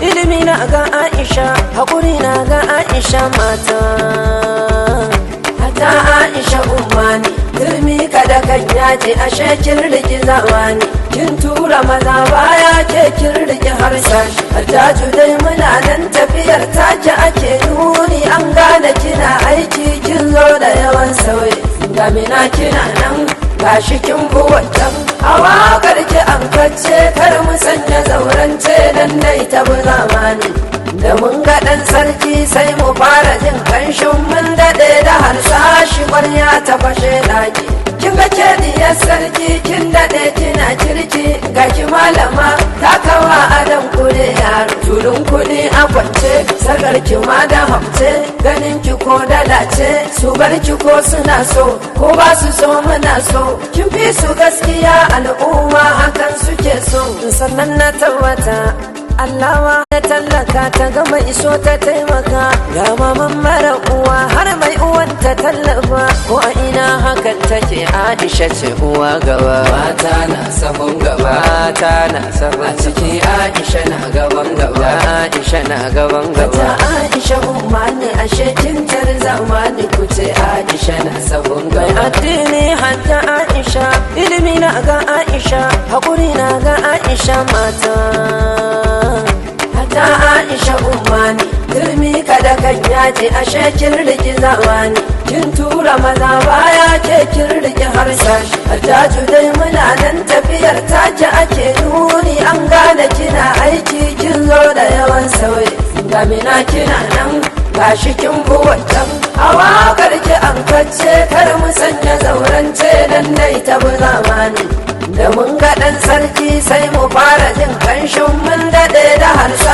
ilimi na ga Aisha, haƙuri na ga Aisha mata. Hata Aisha ummani, turmi kada kan yaji ashe kin riki zamani. Kin tura maza baya ke kin riki harsashi. Hata judai muna nan tafiyar take ake nuni an gane kina aiki kin zo da yawan sauyi. Damina kina nan gashi kin buwatan a waƙar ki an kace kar mu sanya zaurance dan dai ta bu zamani. Da mun ga ɗan sarki sai mu fara jin kanshin mun daɗe da harsashi ƙwarya ta fashe ɗaki. Kin ga ke diyar sarki kin daɗe kina kirki ga ki malama ta kawa adam kuɗi yaro. Tulun kuɗi a kwance sargar ki ma da hamce ganin ki ko dalace su bar ki ko suna so ko ba su so muna so. Kin fi su gaskiya al'umma hakan suke so. Sannan na tabbata Allawa ya tallaka ta gama iso ta taimaka ga maman mara uwa har mai uwan ta tallafa ko a ina hakan take. Aisha ce uwa gaba mata na sahun gaba mata na sahun a ciki Aisha na gaban gaba Aisha na gaban gaba. Aisha umma ne ashe kin tar zamani ku ce Aisha na sahun gaba. Addini hatta Aisha, ilimi na ga Aisha, haƙuri na ga Aisha mata. Hata Aisha ummani, turmi kada kan yaji ashe kin riki zamani. Kin tura maza baya ke kin riki harsashi. Hata judai muna nan tafiyar take ake nuni an gane kina aiki kin zo da yawan sauyi. Damina kina nan gashi kin buwatan a waƙar ki an kace kar mu sanya zaurance dan dai ta bu zamani. Da mun ga ɗan sarki sai mu fara jin kanshin mun daɗe da harsa